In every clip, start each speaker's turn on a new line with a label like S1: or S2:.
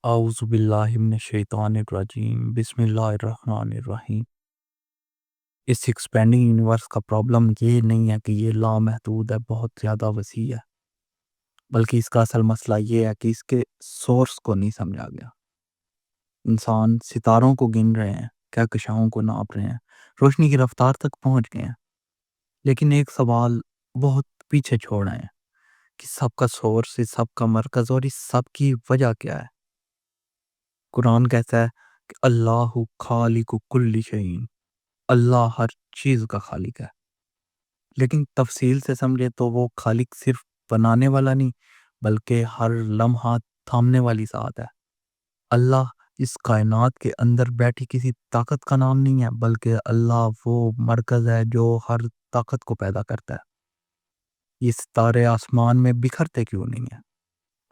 S1: اعوذ باللہ من الشیطان الرجیم بسم اللہ الرحمن الرحیم۔ اس ایکسپینڈنگ یونیورس کا پرابلم یہ نہیں ہے کہ یہ لامحدود ہے، بہت زیادہ وسیع ہے، بلکہ اس کا اصل مسئلہ یہ ہے کہ اس کے سورس کو نہیں سمجھا گیا۔ انسان ستاروں کو گن رہے ہیں، کہکشاؤں کو ناپ رہے ہیں، روشنی کی رفتار تک پہنچ گئے ہیں، لیکن ایک سوال بہت پیچھے چھوڑ رہے ہیں کہ سب کا سورس، اس سب کا مرکز اور اس سب کی وجہ کیا ہے۔ قرآن کہتا ہے کہ اللہ خالق کل شیء، اللہ ہر چیز کا خالق ہے، لیکن تفصیل سے سمجھے تو وہ خالق صرف بنانے والا نہیں، بلکہ ہر لمحہ تھامنے والی ذات ہے۔ اللہ اس کائنات کے اندر بیٹھی کسی طاقت کا نام نہیں ہے، بلکہ اللہ وہ مرکز ہے جو ہر طاقت کو پیدا کرتا ہے۔ یہ ستارے آسمان میں بکھرتے کیوں نہیں ہیں؟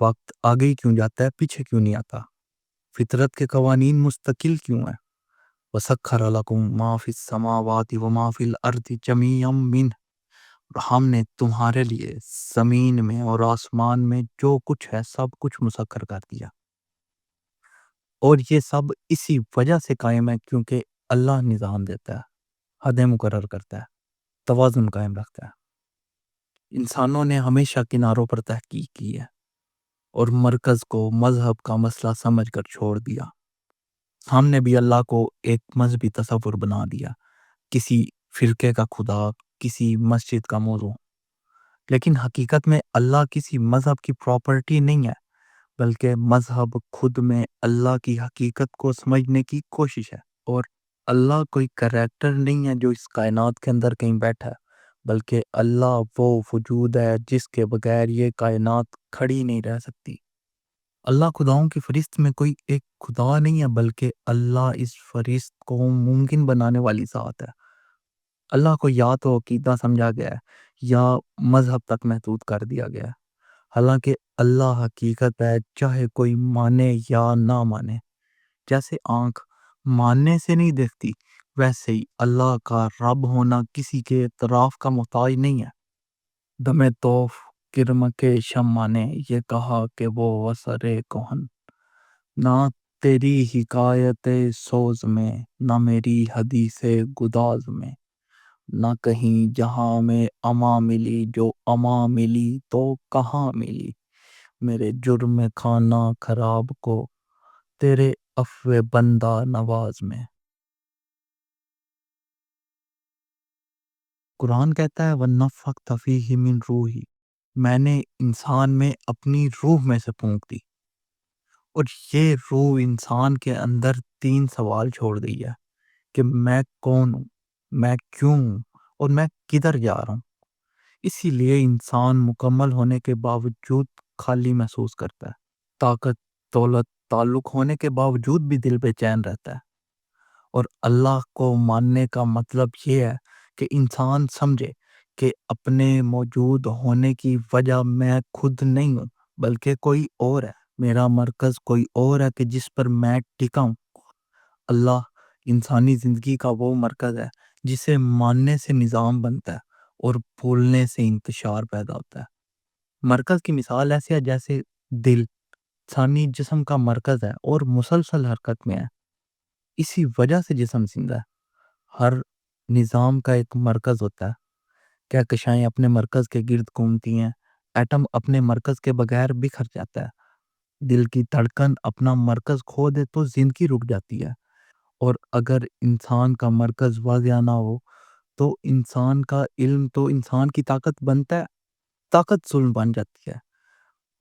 S1: وقت آگے ہی کیوں جاتا ہے، پیچھے کیوں نہیں آتا؟ فطرت کے قوانین مستقل کیوں ہیں؟ وَسَخَّرَ لَكُم مَا فِي السَّمَاوَاتِ وَمَا فِي الْأَرْضِ جَمِيعًا مِّنْهُ، ہم نے تمہارے لیے زمین میں اور آسمان میں جو کچھ ہے سب کچھ مسخر کر دیا، اور یہ سب اسی وجہ سے قائم ہے کیونکہ اللہ نظام دیتا ہے، حدیں مقرر کرتا ہے، توازن قائم رکھتا ہے۔ انسانوں نے ہمیشہ کناروں پر تحقیق کی ہے اور مرکز کو مذہب کا مسئلہ سمجھ کر چھوڑ دیا۔ ہم نے بھی اللہ کو ایک مذہبی تصور بنا دیا، کسی فرقے کا خدا، کسی مسجد کا موضوع۔ لیکن حقیقت میں اللہ کسی مذہب کی پراپرٹی نہیں ہے، بلکہ مذہب خود میں اللہ کی حقیقت کو سمجھنے کی کوشش ہے۔ اور اللہ کوئی کریکٹر نہیں ہے جو اس کائنات کے اندر کہیں بیٹھا ہے، بلکہ اللہ وہ وجود ہے جس کے بغیر یہ کائنات کھڑی نہیں رہ سکتی۔ اللہ خداؤں کی فہرست میں کوئی ایک خدا نہیں ہے، بلکہ اللہ اس فہرست کو ممکن بنانے والی ذات ہے۔ اللہ کو یا تو عقیدہ سمجھا گیا ہے یا مذہب تک محدود کر دیا گیا ہے، حالانکہ اللہ حقیقت ہے، چاہے کوئی مانے یا نہ مانے۔ جیسے آنکھ ماننے سے نہیں دیکھتی، ویسے ہی اللہ کا رب ہونا کسی کے اعتراف کا محتاج نہیں ہے۔ دم توف کرم کے شمع نے یہ کہا کہ وہ وسر کہن، نہ تیری حکایت سوز میں، نہ میری حدیث گداز میں، نہ کہیں جہاں میں اما ملی، جو اما ملی تو کہاں ملی، میرے جرم خانہ خراب کو تیرے عفو بندہ نواز میں۔ قرآن کہتا ہے وَنَفَخْتُ فِيهِ مِن روحی، میں نے انسان میں اپنی روح میں سے پھونک دی، اور یہ روح انسان کے اندر 3 سوال چھوڑ گئی ہے کہ میں کون ہوں، میں کیوں ہوں، اور میں کدھر جا رہا ہوں۔ اسی لیے انسان مکمل ہونے کے باوجود خالی محسوس کرتا ہے، طاقت، دولت، تعلق ہونے کے باوجود بھی دل بے چین رہتا ہے۔ اور اللہ کو ماننے کا مطلب یہ ہے کہ انسان سمجھے کہ اپنے موجود ہونے کی وجہ میں خود نہیں ہوں، بلکہ کوئی اور ہے، میرا مرکز کوئی اور ہے کہ جس پر میں ٹکا ہوں۔ اللہ انسانی زندگی کا وہ مرکز ہے جسے ماننے سے نظام بنتا ہے اور بھولنے سے انتشار پیدا ہوتا ہے۔ مرکز کی مثال ایسے ہے جیسے دل انسانی جسم کا مرکز ہے اور مسلسل حرکت میں ہے، اسی وجہ سے جسم زندہ ہے۔ ہر نظام کا ایک مرکز ہوتا ہے، کہکشائیں اپنے مرکز کے گرد گھومتی ہیں، ایٹم اپنے مرکز کے بغیر بکھر جاتا ہے، دل کی دھڑکن اپنا مرکز کھو دے تو زندگی رک جاتی ہے، اور اگر انسان کا مرکز واضح نہ ہو تو انسان کا علم تو انسان کی طاقت بنتا ہے، طاقت ظلم بن جاتی ہے،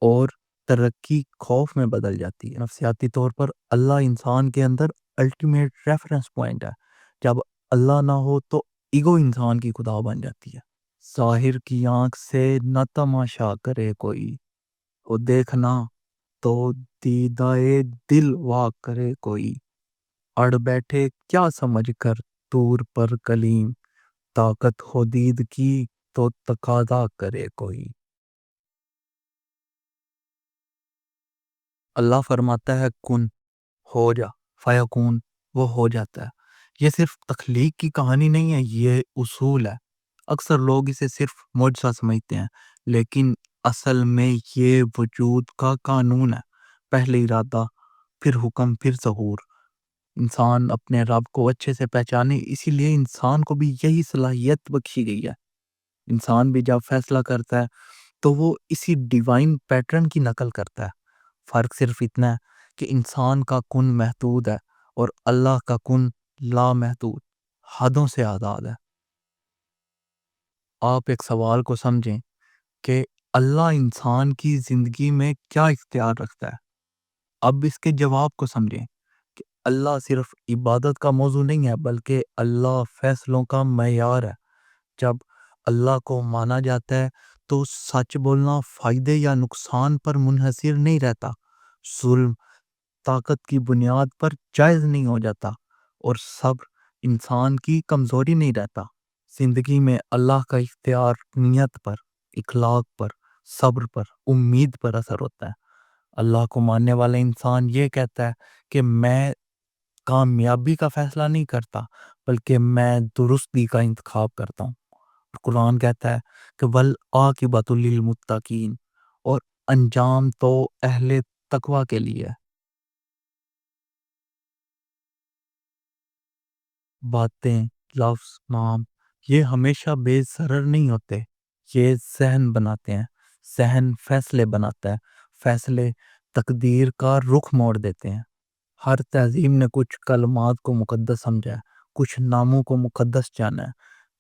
S1: اور ترقی خوف میں بدل جاتی ہے۔ نفسیاتی طور پر اللہ انسان کے اندر الٹیمیٹ ریفرنس پوائنٹ ہے۔ جب اللہ نہ ہو تو ایگو انسان کی خدا بن جاتی ہے۔ ظاہر کی آنکھ سے نہ تماشا کرے کوئی، وہ دیکھنا تو دیدائے دل وا کرے کوئی، اڑ بیٹھے کیا سمجھ کر طور پر کلیم، طاقت ہو دید کی تو تقاضا کرے کوئی۔ اللہ فرماتا ہے کن، ہو جا، فیکون، وہ ہو جاتا ہے۔ یہ صرف تخلیق کی کہانی نہیں ہے، یہ اصول ہے۔ اکثر لوگ اسے صرف معجزہ سمجھتے ہیں، لیکن اصل میں یہ وجود کا قانون ہے۔ پہلے ارادہ، پھر حکم، پھر ظہور۔ انسان اپنے رب کو اچھے سے پہچانے، اسی لیے انسان کو بھی یہی صلاحیت بخشی گئی ہے۔ انسان بھی جب فیصلہ کرتا ہے تو وہ اسی ڈیوائن پیٹرن کی نقل کرتا ہے۔ فرق صرف اتنا ہے کہ انسان کا کن محدود ہے اور اللہ کا کن لامحدود، حدوں سے آزاد ہے۔ آپ ایک سوال کو سمجھیں کہ اللہ انسان کی زندگی میں کیا اختیار رکھتا ہے۔ اب اس کے جواب کو سمجھیں کہ اللہ صرف عبادت کا موضوع نہیں ہے، بلکہ اللہ فیصلوں کا معیار ہے۔ جب اللہ کو مانا جاتا ہے تو سچ بولنا فائدے یا نقصان پر منحصر نہیں رہتا، ظلم طاقت کی بنیاد پر جائز نہیں ہو جاتا، اور صبر انسان کی کمزوری نہیں رہتا۔ زندگی میں اللہ کا اختیار نیت پر، اخلاق پر، صبر پر، امید پر اثر ہوتا ہے۔ اللہ کو ماننے والا انسان یہ کہتا ہے کہ میں کامیابی کا فیصلہ نہیں کرتا، بلکہ میں درستی کا انتخاب کرتا ہوں۔ قرآن کہتا ہے کہ والعاقبۃ للمتقین، اور انجام تو اہل تقوی کے لیے ہے۔ باتیں، لفظ، نام، یہ ہمیشہ بے ضرر نہیں ہوتے، یہ ذہن بناتے ہیں۔ ذہن فیصلے بناتا ہے، فیصلے تقدیر کا رخ موڑ دیتے ہیں۔ ہر تہذیب نے کچھ کلمات کو مقدس سمجھا ہے، کچھ ناموں کو مقدس جانا ہے،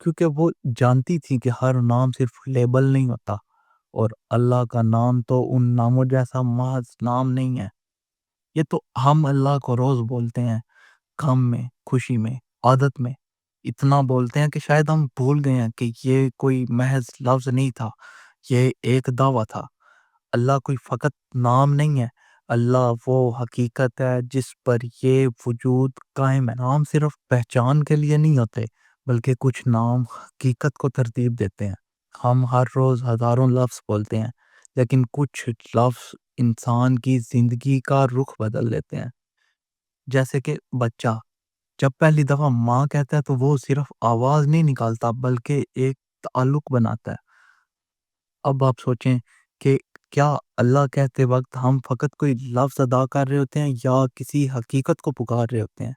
S1: کیونکہ وہ جانتی تھی کہ ہر نام صرف لیبل نہیں ہوتا، اور اللہ کا نام تو ان ناموں جیسا محض نام نہیں ہے۔ یہ تو ہم اللہ کو روز بولتے ہیں، غم میں، خوشی میں، عادت میں، اتنا بولتے ہیں کہ شاید ہم بھول گئے ہیں کہ یہ کوئی محض لفظ نہیں تھا، یہ ایک دعویٰ تھا۔ اللہ کوئی فقط نام نہیں ہے، اللہ وہ حقیقت ہے جس پر یہ وجود قائم ہے۔ نام صرف پہچان کے لیے نہیں ہوتے، بلکہ کچھ نام حقیقت کو ترتیب دیتے ہیں۔ ہم ہر روز ہزاروں لفظ بولتے ہیں، لیکن کچھ لفظ انسان کی زندگی کا رخ بدل دیتے ہیں۔ جیسے کہ بچہ جب پہلی دفعہ ماں کہتا ہے تو وہ صرف آواز نہیں نکالتا، بلکہ ایک تعلق بناتا ہے۔ اب آپ سوچیں کہ کیا اللہ کہتے وقت ہم فقط کوئی لفظ ادا کر رہے ہوتے ہیں یا کسی حقیقت کو پکار رہے ہوتے ہیں؟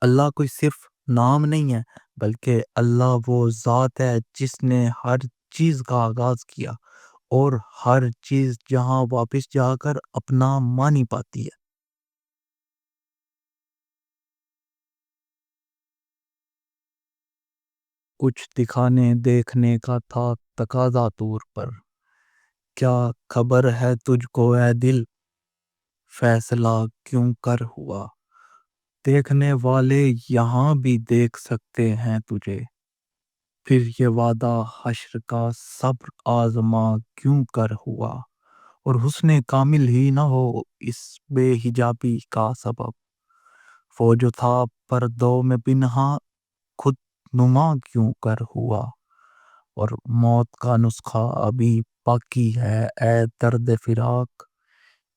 S1: اللہ کوئی صرف نام نہیں ہے، بلکہ اللہ وہ ذات ہے جس نے ہر چیز کا آغاز کیا، اور ہر چیز جہاں واپس جا کر اپنا معنی پاتی ہے۔ کچھ دکھانے دیکھنے کا تھا تقاضا طور پر، کیا خبر ہے تجھ کو اے دل، فیصلہ کیوں کر ہوا؟ دیکھنے والے یہاں بھی دیکھ سکتے ہیں تجھے، پھر یہ وعدہ حشر کا صبر آزما کیوں کر ہوا؟ اور حسن کامل ہی نہ ہو اس بے حجابی کا سبب، وہ جو تھا پردوں میں پنہاں خود نما کیوں کر ہوا؟ اور موت کا نسخہ ابھی باقی ہے اے درد فراق،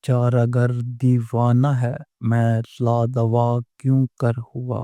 S1: چار اگر دیوانہ ہے میں لا دوا کیوں کر ہوا؟